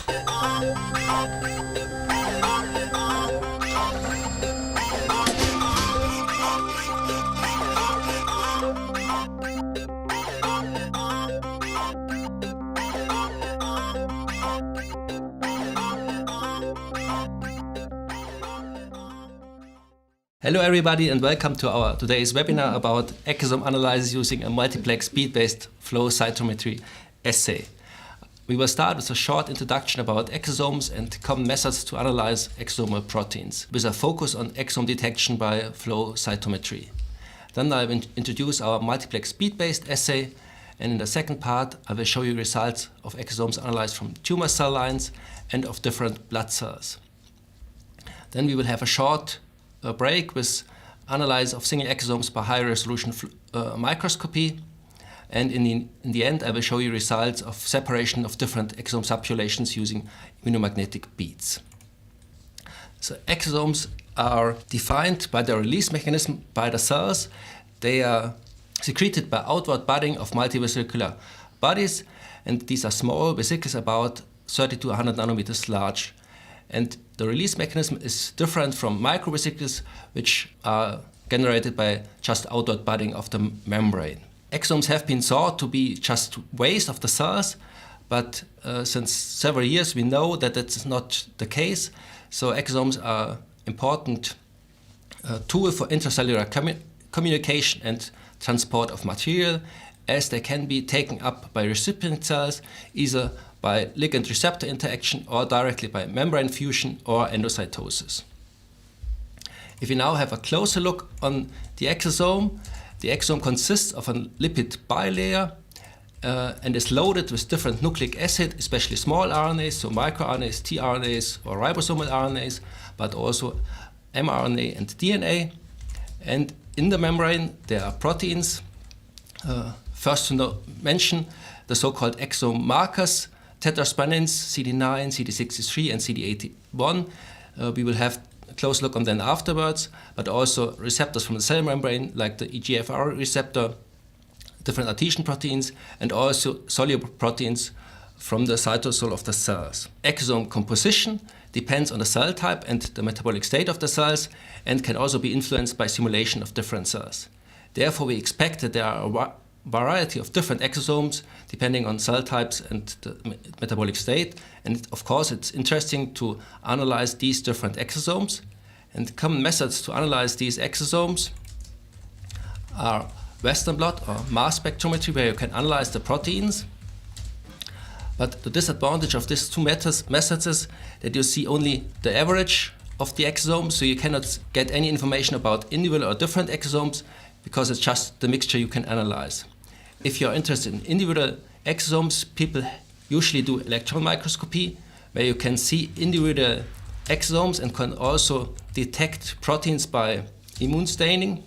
Hello everybody and welcome to our today's webinar about exosome analysis using a multiplex bead-based flow cytometry assay. We will start with a short introduction about exosomes and common methods to analyze exosomal proteins, with a focus on exosome detection by flow cytometry. Then I will introduce our multiplex bead-based assay, and in the second part I will show you results of exosomes analyzed from tumor cell lines and of different blood cells. Then we will have a short break with analysis of single exosomes by high-resolution microscopy, and in the end I will show you results of separation of different exosome subpopulations using immunomagnetic beads. So exosomes are defined by the release mechanism by the cells. They are secreted by outward budding of multivesicular bodies, and these are small vesicles about 30 to 100 nanometers large. And the release mechanism is different from microvesicles, which are generated by just outward budding of the membrane. Exosomes have been thought to be just waste of the cells, but since several years we know that that's not the case. So exosomes are important tool for intracellular communication and transport of material, as they can be taken up by recipient cells, either by ligand-receptor interaction or directly by membrane fusion or endocytosis. If we now have a closer look on the exosome consists of a lipid bilayer and is loaded with different nucleic acid, especially small RNAs, so microRNAs, tRNAs or ribosomal RNAs, but also mRNA and DNA. And in the membrane there are proteins. First to mention the so-called exosome markers, tetraspanins, CD9, CD63 and CD81. We will have a close look on them afterwards, but also receptors from the cell membrane like the EGFR receptor, different adhesion proteins, and also soluble proteins from the cytosol of the cells. Exosome composition depends on the cell type and the metabolic state of the cells, and can also be influenced by simulation of different cells. Therefore, we expect that there are a variety of different exosomes depending on cell types and the metabolic state, and of course it's interesting to analyze these different exosomes. And common methods to analyze these exosomes are Western blot or mass spectrometry, where you can analyze the proteins. But the disadvantage of these two methods is that you see only the average of the exosomes, so you cannot get any information about individual or different exosomes, because it's just the mixture you can analyze. If you're interested in individual exosomes, people usually do electron microscopy, where you can see individual exosomes and can also detect proteins by immune staining.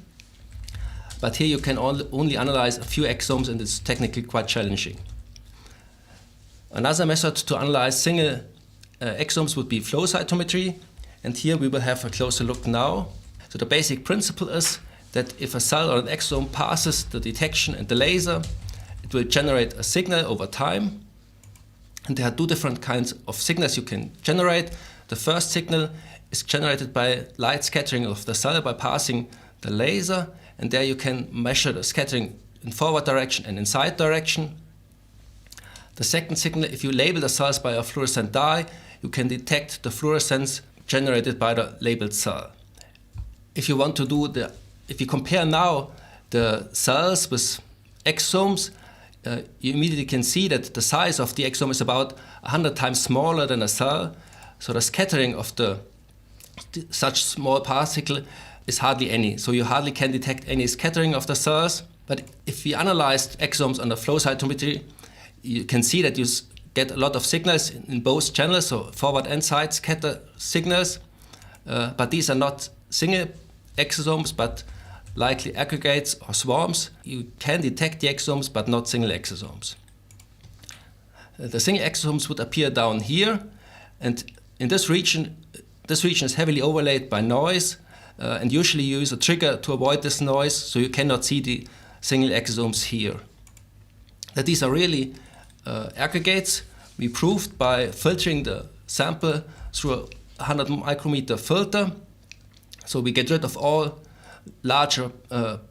But here you can only analyze a few exosomes, and it's technically quite challenging. Another method to analyze single exosomes would be flow cytometry, and here we will have a closer look now. So the basic principle is that if a cell or an exosome passes the detection and the laser, it will generate a signal over time. And there are two different kinds of signals you can generate. The first signal is generated by light scattering of the cell by passing the laser, and there you can measure the scattering in forward direction and in side direction. The second signal, if you label the cells by a fluorescent dye, you can detect the fluorescence generated by the labeled cell. If you want to do if you compare now the cells with exosomes, you immediately can see that the size of the exosome is about 100 times smaller than a cell. So the scattering of such small particle is hardly any. So you hardly can detect any scattering of the cells. But if we analyzed exosomes under flow cytometry, you can see that you get a lot of signals in both channels, so forward and side scatter signals. But these are not single exosomes, but likely aggregates or swarms. You can detect the exosomes, but not single exosomes. The single exosomes would appear down here, and in this region is heavily overlaid by noise, and usually you use a trigger to avoid this noise, so you cannot see the single exosomes here. That these are really aggregates we proved by filtering the sample through a 100 micrometer filter. So we get rid of all larger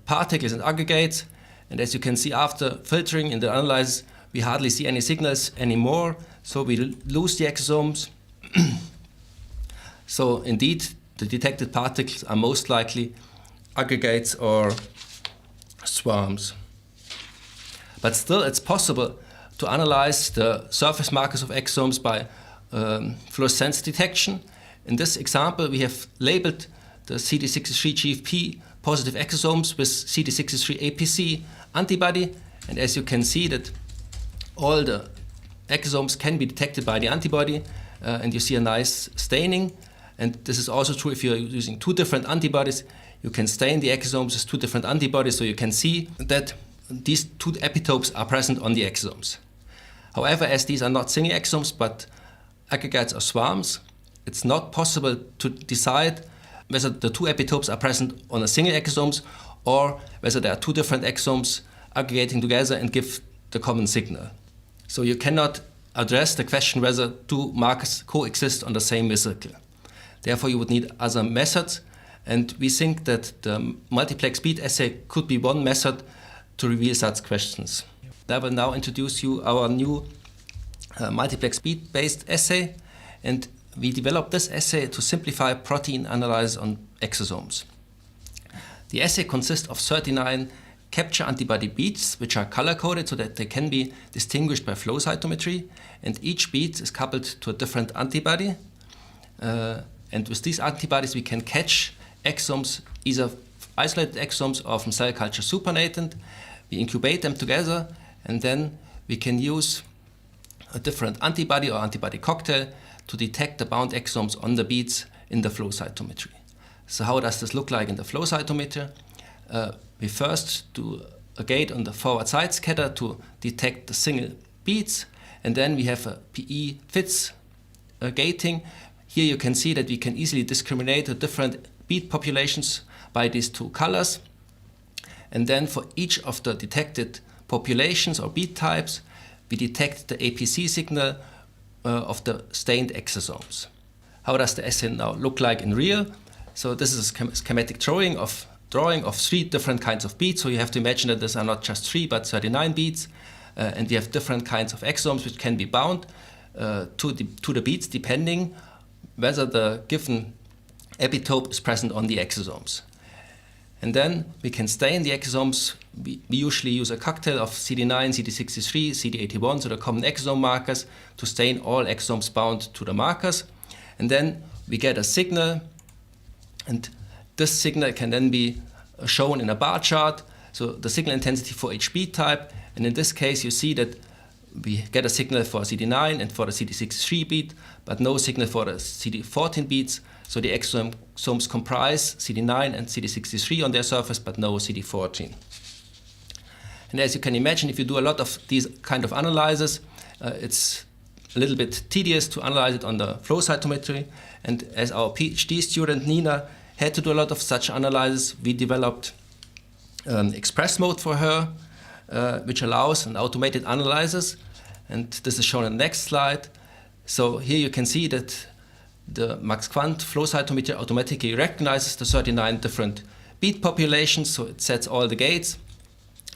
particles and aggregates. And as you can see, after filtering in the analysis, we hardly see any signals anymore. So we lose the exosomes. So indeed, the detected particles are most likely aggregates or swarms. But still, it's possible to analyze the surface markers of exosomes by fluorescence detection. In this example, we have labeled the CD63 GFP positive exosomes with CD63 APC antibody. And as you can see, that all the exosomes can be detected by the antibody, and you see a nice staining. And this is also true if you're using two different antibodies. You can stain the exosomes with two different antibodies, so you can see that these two epitopes are present on the exosomes. However, as these are not single exosomes but aggregates or swarms, it's not possible to decide whether the two epitopes are present on a single exosomes or whether there are two different exosomes aggregating together and give the common signal. So you cannot address the question whether two markers coexist on the same vesicle. Therefore, you would need other methods, and we think that the multiplex bead assay could be one method to reveal such questions. I will now introduce you our new multiplex bead-based assay, and we developed this assay to simplify protein analysis on exosomes. The assay consists of 39 capture antibody beads, which are color-coded so that they can be distinguished by flow cytometry, and each bead is coupled to a different antibody. And with these antibodies, we can catch exosomes, either isolated exosomes or from cell culture supernatant. We incubate them together, and then we can use a different antibody or antibody cocktail to detect the bound exosomes on the beads in the flow cytometry. So how does this look like in the flow cytometer? We first do a gate on the forward side scatter to detect the single beads, and then we have a PE fits gating. Here you can see that we can easily discriminate the different bead populations by these two colors. And then for each of the detected populations or bead types, we detect the APC signal of the stained exosomes. How does the assay now look like in real? So this is a schematic drawing of 3 different kinds of beads. So you have to imagine that these are not just 3 but 39 beads, and we have different kinds of exosomes which can be bound to the beads depending whether the given epitope is present on the exosomes. And then we can stain the exosomes. We usually use a cocktail of CD9, CD63, CD81, so the common exosome markers, to stain all exosomes bound to the markers. And then we get a signal, and this signal can then be shown in a bar chart, so the signal intensity for each bead type. And in this case, you see that we get a signal for CD9 and for the CD63 bead, but no signal for the CD14 beads. So the exosomes comprise CD9 and CD63 on their surface, but no CD14. And as you can imagine, if you do a lot of these kind of analyses, it's a little bit tedious to analyze it on the flow cytometry. And as our PhD student Nina had to do a lot of such analyses, we developed express mode for her, which allows an automated analysis. And this is shown in the next slide. So here you can see that the Max Quant flow cytometer automatically recognizes the 39 different bead populations, so it sets all the gates.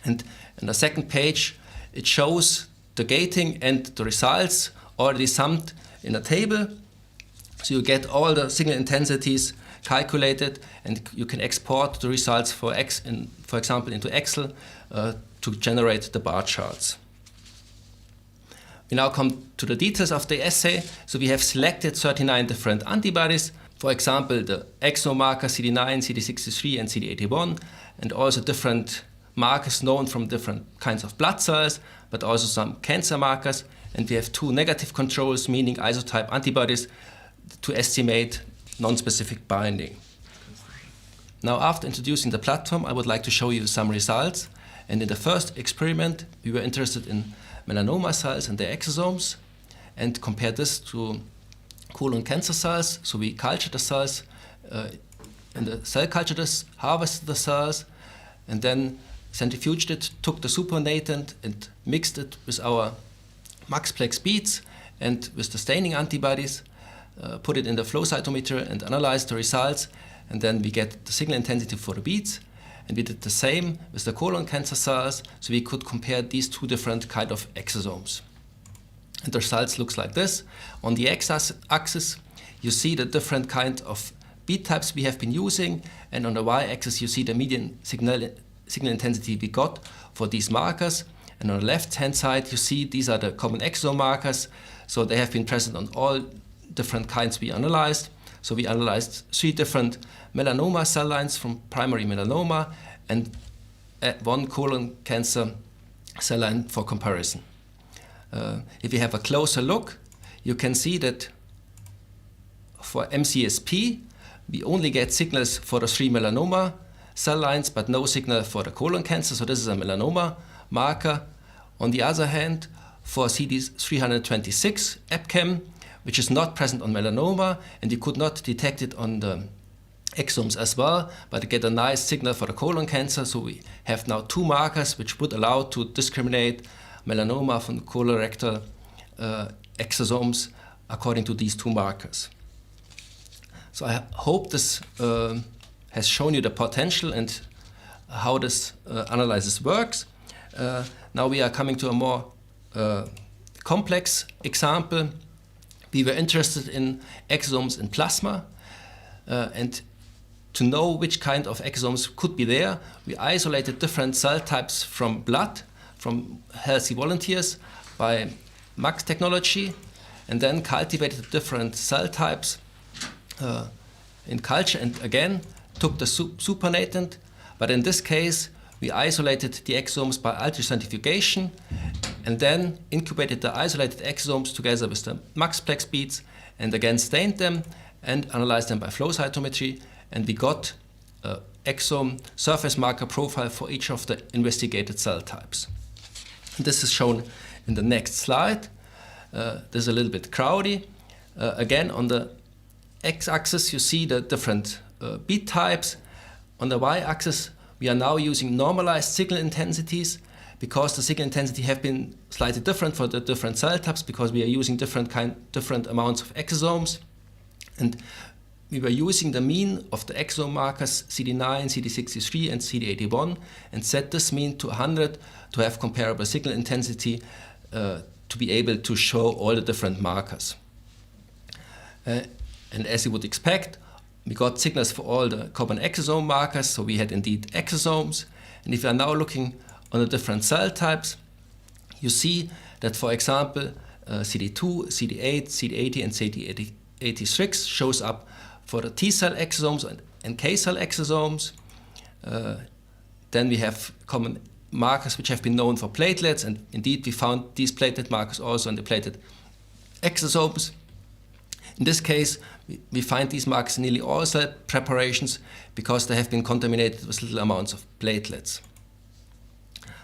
And in the second page, it shows the gating and the results already summed in a table. So you get all the signal intensities calculated, and you can export the results for example, into Excel to generate the bar charts. We now come to the details of the assay. So we have selected 39 different antibodies, for example, the exosome marker CD9, CD63 and CD81, and also different markers known from different kinds of blood cells, but also some cancer markers. And we have 2 negative controls, meaning isotype antibodies, to estimate non-specific binding. Now, after introducing the platform, I would like to show you some results. And in the first experiment, we were interested in melanoma cells and their exosomes, and compared this to colon cancer cells. So we cultured the cells in the cell culture dish, harvested the cells, and then centrifuged it, took the supernatant and mixed it with our Multiplex beads. and with the staining antibodies, put it in the flow cytometer and analyze the results, and then we get the signal intensity for the beads. And we did the same with the colon cancer cells, so we could compare these two different kind of exosomes. And the results looks like this. On the x-axis, you see the different kind of bead types we have been using, and on the y-axis you see the median signal intensity we got for these markers. And on the left-hand side, you see these are the common exosome markers, so they have been present on all different kinds we analyzed. So we analyzed 3 different melanoma cell lines from primary melanoma and 1 colon cancer cell line for comparison. If you have a closer look, you can see that for MCSP, we only get signals for the 3 melanoma cell lines, but no signal for the colon cancer, so this is a melanoma marker. On the other hand, for CD326 EpCAM, which is not present on melanoma, and you could not detect it on the exomes as well, but you get a nice signal for the colon cancer, so we have now 2 markers which would allow to discriminate melanoma from colorectal exosomes according to these 2 markers. So I hope this has shown you the potential and how this analysis works. Now we are coming to a more complex example. We were interested in exosomes in plasma, and to know which kind of exosomes could be there, we isolated different cell types from blood, from healthy volunteers by MAX technology, and then cultivated different cell types in culture, and again took the supernatant, but in this case we isolated the exosomes by ultracentrifugation and then incubated the isolated exosomes together with the Multiplex beads and again stained them and analyzed them by flow cytometry, and we got an exome surface marker profile for each of the investigated cell types. And this is shown in the next slide. This is a little bit crowdy. Again, on the x-axis you see the different bead types. On the y-axis we are now using normalized signal intensities because the signal intensity have been slightly different for the different cell types because we are using different amounts of exosomes. And we were using the mean of the exosome markers CD9, CD63 and CD81 and set this mean to 100 to have comparable signal intensity to be able to show all the different markers. And as you would expect, we got signals for all the common exosome markers, so we had indeed exosomes. And if you are now looking on the different cell types, you see that, for example, CD2, CD8, CD80 and CD86 shows up for the T cell exosomes and NK cell exosomes. Then we have common markers which have been known for platelets, and indeed we found these platelet markers also in the platelet exosomes. In this case, we find these markers in nearly all cell preparations because they have been contaminated with little amounts of platelets.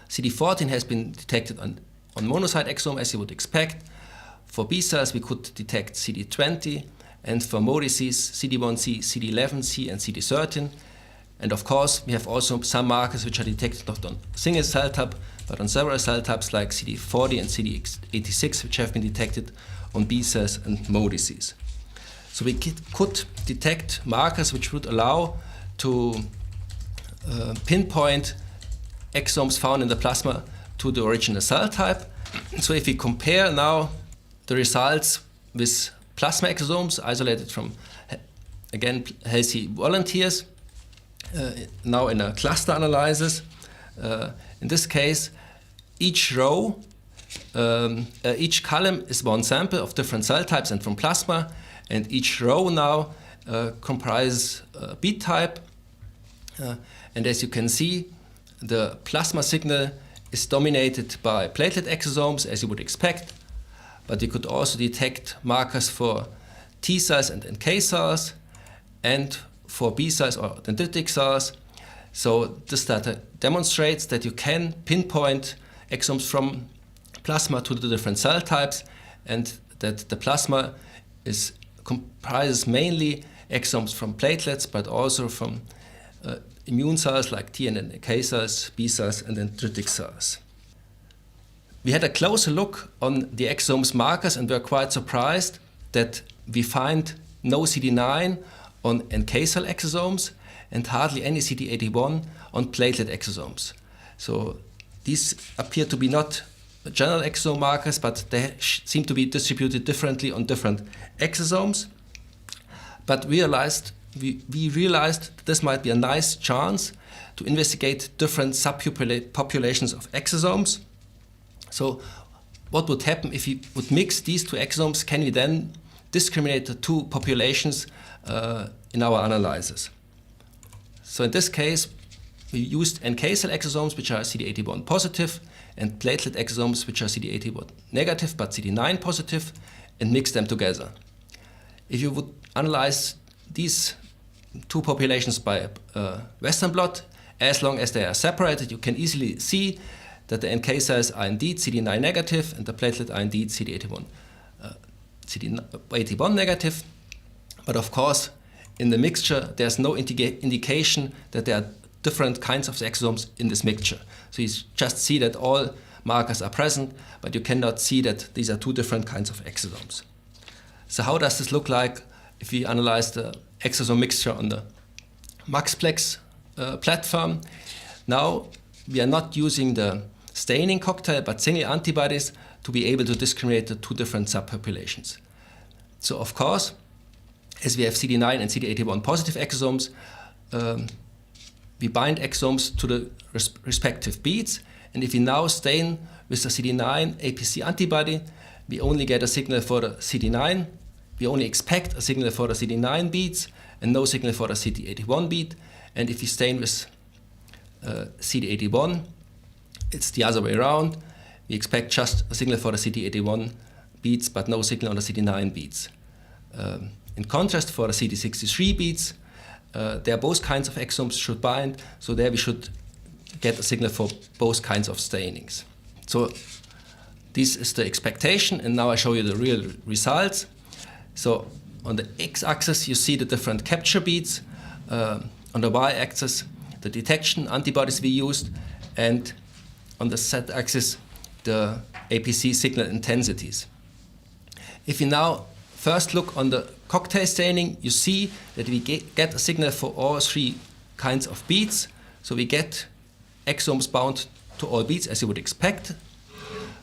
CD14 has been detected on monocyte exosome, as you would expect. For B cells, we could detect CD20, and for modices, CD1C, CD11C, and CD13. And of course, we have also some markers which are detected not on a single cell type, but on several cell types like CD40 and CD86, which have been detected on B cells and modices. So we could detect markers which would allow to pinpoint exosomes found in the plasma to the original cell type. So if we compare now the results with plasma exosomes isolated from, again, healthy volunteers, now in a cluster analysis, in this case, each row, each column is one sample of different cell types and from plasma, and each row now comprises a bead type. And as you can see, the plasma signal is dominated by platelet exosomes, as you would expect, but you could also detect markers for T cells and NK cells, and for B cells or dendritic cells. So this data demonstrates that you can pinpoint exosomes from plasma to the different cell types, and that the plasma comprises mainly exosomes from platelets, but also from immune cells like T and NK cells, B cells, and dendritic cells. We had a closer look on the exosomes markers and were quite surprised that we find no CD9 on NK cell exosomes and hardly any CD81 on platelet exosomes. So these appear to be not general exosome markers, but they seem to be distributed differently on different exosomes. But we realized that this might be a nice chance to investigate different subpopulations of exosomes. So what would happen if we would mix these two exosomes? Can we then discriminate the two populations in our analysis? So in this case, we used NK cell exosomes, which are CD81 positive, and platelet exosomes, which are CD81 negative but CD9 positive, and mix them together. If you would analyze these two populations by Western blot, as long as they are separated, you can easily see that the NK cells are indeed CD9 negative and the platelet are indeed CD81 negative. But of course, in the mixture, there's no indication that there are different kinds of exosomes in this mixture. So you just see that all markers are present, but you cannot see that these are two different kinds of exosomes. So how does this look like if we analyze the exosome mixture on the Multiplex platform? Now we are not using the staining cocktail, but single antibodies to be able to discriminate the two different subpopulations. So of course, as we have CD9 and CD81 positive exosomes, we bind exosomes to the respective beads, and if we now stain with the CD9 APC antibody, we only get a signal for the CD9. We only expect a signal for the CD9 beads and no signal for the CD81 bead. And if we stain with CD81, it's the other way around. We expect just a signal for the CD81 beads, but no signal on the CD9 beads. In contrast, for the CD63 beads, there both kinds of exosomes should bind, so there we should get a signal for both kinds of stainings. So this is the expectation, and now I show you the real results. So on the x-axis you see the different capture beads, on the y-axis the detection antibodies we used, and on the z-axis the APC signal intensities. If we now first look on the cocktail staining, you see that we get a signal for all three kinds of beads. So we get exosomes bound to all beads as you would expect.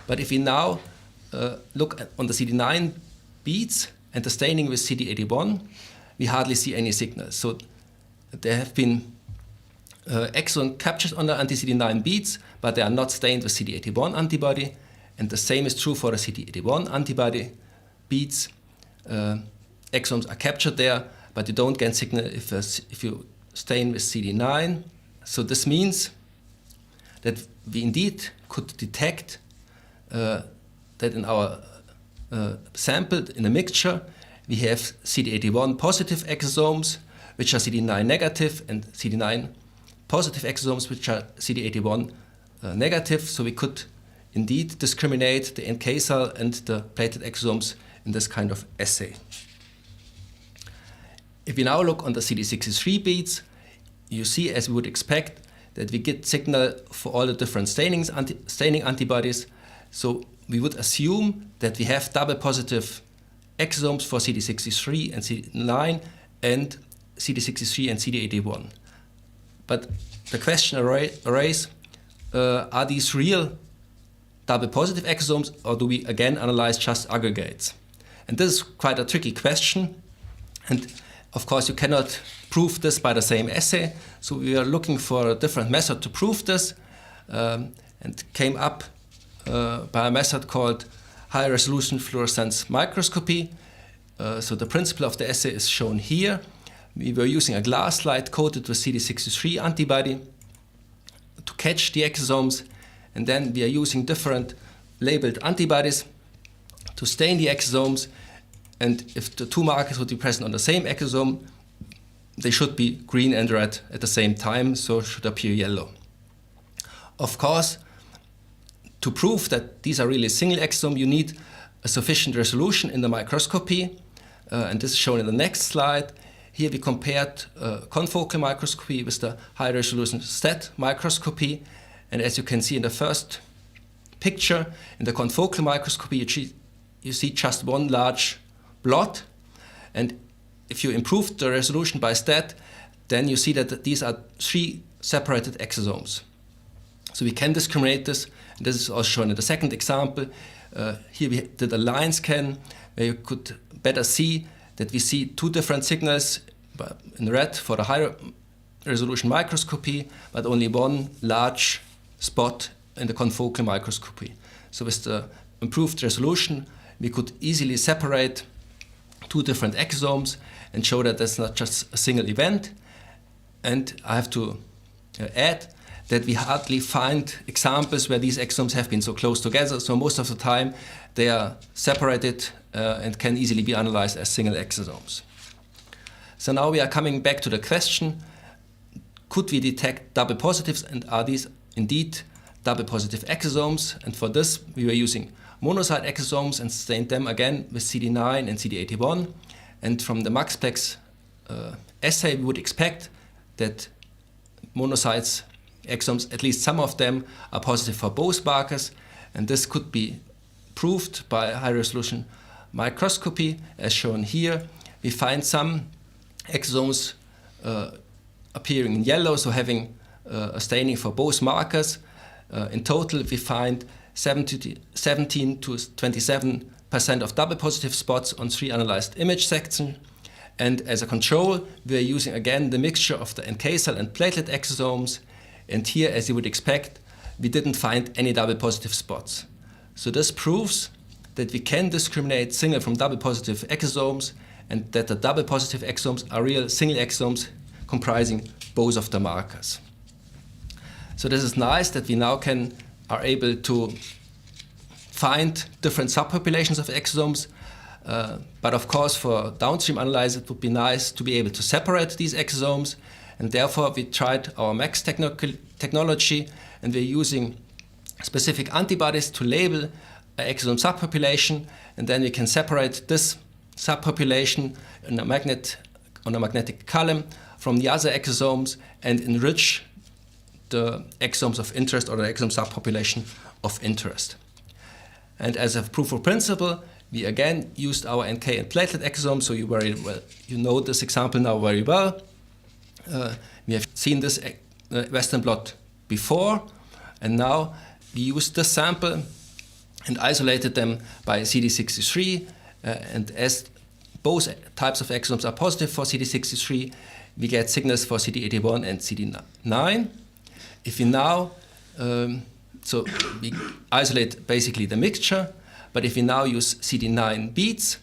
But if we now look on the CD9 beads and the staining with CD81, we hardly see any signal. So there have been exosome captured on the anti-CD9 beads, but they are not stained with CD81 antibody. And the same is true for the CD81 antibody beads. Exosomes are captured there, but you don't get signal if you stain with CD9. So this means that we indeed could detect that in our sample, in a mixture, we have CD81 positive exosomes, which are CD9 negative, and CD9 positive exosomes, which are CD81 negative. So we could indeed discriminate the NK cell and the platelet exosomes in this kind of assay. If we now look on the CD63 beads, you see, as we would expect, that we get signal for all the different staining antibodies. So we would assume that we have double positive exosomes for CD63 and CD9 and CD63 and CD81. But the question arises, are these real double positive exosomes, or do we again analyze just aggregates? And this is quite a tricky question. And of course, you cannot prove this by the same assay. So we are looking for a different method to prove this, and came up by a method called high resolution fluorescence microscopy. So the principle of the assay is shown here. We were using a glass slide coated with CD63 antibody to catch the exosomes, and then we are using different labeled antibodies to stain the exosomes. And if the two markers would be present on the same exosome, they should be green and red at the same time, so it should appear yellow. Of course, to prove that these are really single exosome, you need a sufficient resolution in the microscopy, and this is shown in the next slide. Here we compared confocal microscopy with the high resolution STAT microscopy, and as you can see in the first picture. In the confocal microscopy, you see just one large blot. And if you improve the resolution by that, then you see that these are 3 separated exosomes. So we can discriminate this. And this is also shown in the second example. Here we did a line scan where you could better see that we see 2 different signals in red for the higher resolution microscopy, but only one large spot in the confocal microscopy. So with the improved resolution, we could easily separate 2 different exosomes and show that that's not just a single event. And I have to add that we hardly find examples where these exosomes have been so close together. So most of the time they are separated and can easily be analyzed as single exosomes. So now we are coming back to the question, could we detect double positives, and are these indeed double positive exosomes? And for this we were using monocyte exosomes and stained them again with CD9 and CD81. And from the Multiplex assay we would expect that monocytes exosomes, at least some of them, are positive for both markers, and this could be proved by high resolution microscopy as shown here. We find some exosomes appearing in yellow, so having a staining for both markers. In total we find 17 to 27% of double positive spots on 3 analyzed image sections. And as a control we are using again the mixture of the NK cell and platelet exosomes. And here, as you would expect, we didn't find any double positive spots. So this proves that we can discriminate single from double positive exosomes, and that the double positive exosomes are real single exosomes comprising both of the markers. So this is nice that we now are able to find different subpopulations of exosomes. But of course, for downstream analysis, it would be nice to be able to separate these exosomes. And therefore, we tried our MAX technology, and we're using specific antibodies to label an exosome subpopulation, and then we can separate this subpopulation on a magnetic column from the other exosomes and enrich the exosomes of interest or the exosome subpopulation of interest. And as a proof of principle, we again used our NK and platelet exosomes, so you know this example now very well. We have seen this Western blot before, and now we used this sample and isolated them by CD63, and as both types of exosomes are positive for CD63, we get signals for CD81 and CD9. If we now, so we isolate basically the mixture, but if we now use CD9 beads,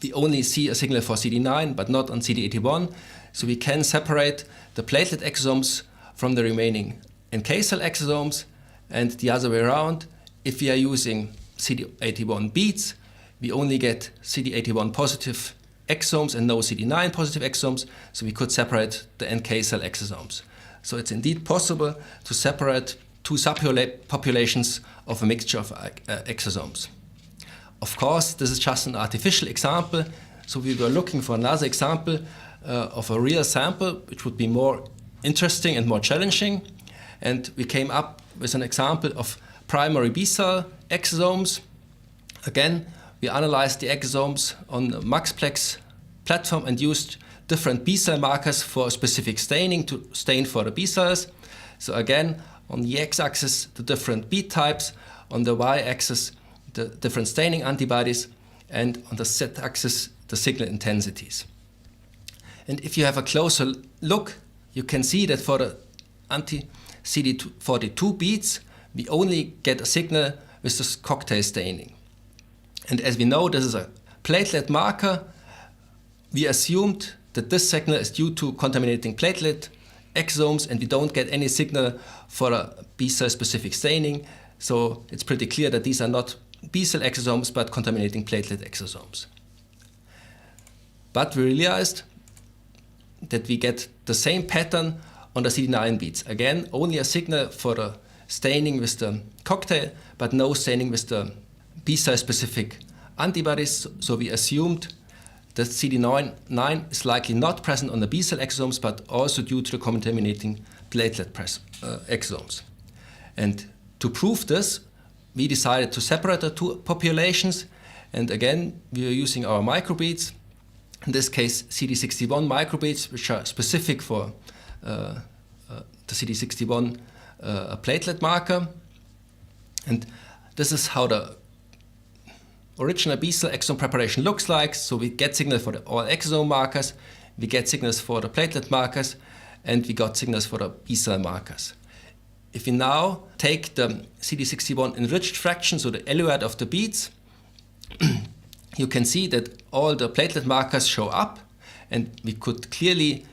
we only see a signal for CD9 but not on CD81, so we can separate the platelet exosomes from the remaining NK cell exosomes, and the other way around. If we are using CD81 beads, we only get CD81 positive exosomes and no CD9 positive exosomes, so we could separate the NK cell exosomes. So it's indeed possible to separate 2 subpopulations of a mixture of exosomes. Of course, this is just an artificial example, so we were looking for another example of a real sample, which would be more interesting and more challenging. And we came up with an example of primary B-cell exosomes. Again, we analyzed the exosomes on the Multiplex platform and used different B-cell markers for specific staining to stain for the B-cells. So again, on the x-axis, the different bead types, on the y-axis, the different staining antibodies, and on the z-axis, the signal intensities. And if you have a closer look, you can see that for the anti-CD42 beads, we only get a signal with this cocktail staining. And as we know, this is a platelet marker, we assumed that this signal is due to contaminating platelet exosomes, and we don't get any signal for a B-cell specific staining. So it's pretty clear that these are not B-cell exosomes, but contaminating platelet exosomes. But we realized that we get the same pattern on the CD9 beads. Again, only a signal for the staining with the cocktail, but no staining with the B-cell specific antibodies. So we assumed that CD9 is likely not present on the B-cell exosomes, but also due to the contaminating platelet exosomes. And to prove this, we decided to separate the two populations, and again we are using our microbeads, in this case CD61 microbeads, which are specific for the CD61 platelet marker. And this is how the original B-cell exosome preparation looks like. So we get signals for all exosome markers, we get signals for the platelet markers, and we got signals for the B-cell markers. If we now take the CD61 enriched fraction, so the eluate of the beads, you can see that all the platelet markers show up, and we could clearly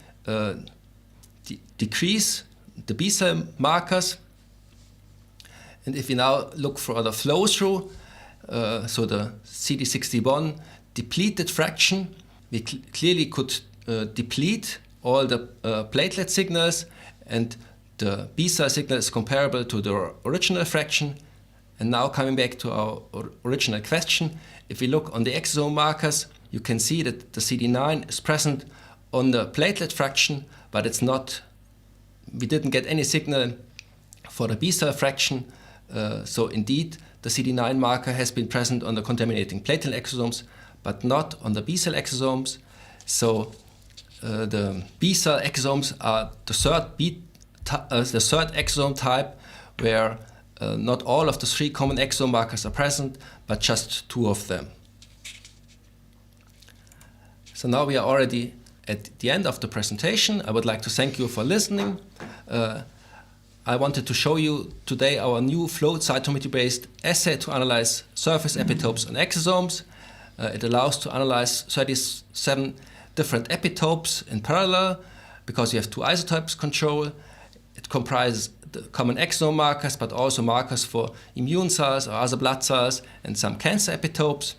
decrease the B-cell markers. And if we now look for the flow through, so the CD61 depleted fraction, we clearly could deplete all the platelet signals, and the B-cell signal is comparable to the original fraction. And now coming back to our original question, if we look on the exosome markers, you can see that the CD9 is present on the platelet fraction, but it's not, we didn't get any signal for the B-cell fraction. So indeed, the CD9 marker has been present on the contaminating platelet exosomes, but not on the B-cell exosomes. So the B-cell exosomes are the third exosome type, where not all of the three common exosome markers are present, but just two of them. So now we are already at the end of the presentation. I would like to thank you for listening. I wanted to show you today our new flow cytometry-based assay to analyze surface epitopes on exosomes. It allows to analyze 37 different epitopes in parallel, because you have two isotopes control. It comprises the common exosome markers, but also markers for immune cells or other blood cells and some cancer epitopes.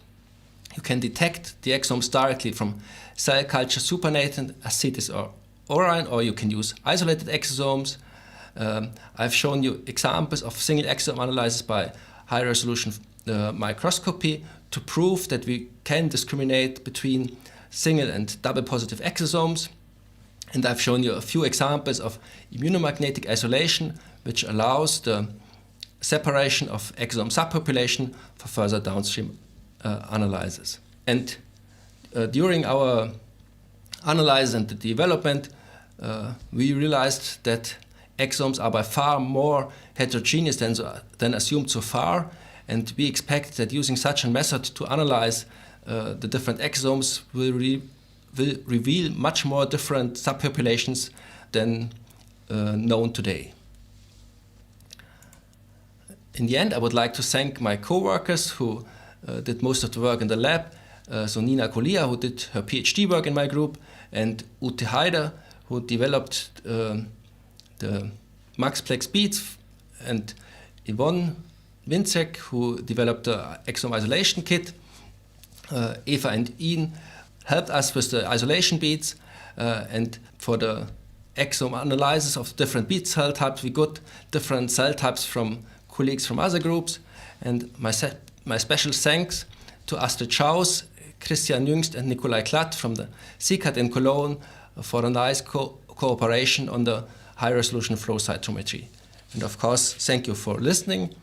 You can detect the exosomes directly from cell culture supernatant, ascites or orine, or you can use isolated exosomes. I've shown you examples of single exosome analysis by high resolution microscopy to prove that we can discriminate between single and double positive exosomes. And I've shown you a few examples of immunomagnetic isolation, which allows the separation of exosome subpopulation for further downstream analysis. And during our analysis and the development, we realized that exosomes are by far more heterogeneous than assumed so far, and we expect that using such a method to analyze the different exosomes will reveal much more different subpopulations than known today. In the end, I would like to thank my co-workers who did most of the work in the lab. So Nina Kolia, who did her PhD work in my group, and Ute Heider, who developed the Multiplex beads, and Yvonne Winzek, who developed the exosome isolation kit. Eva and Ian helped us with the isolation beads, and for the exosome analysis of different bead cell types, we got different cell types from colleagues from other groups. And my special thanks to Astrid Schaus, Christian Jüngst and Nikolai Klatt from the CCAT in Cologne for a nice cooperation on the high resolution flow cytometry. And of course, thank you for listening.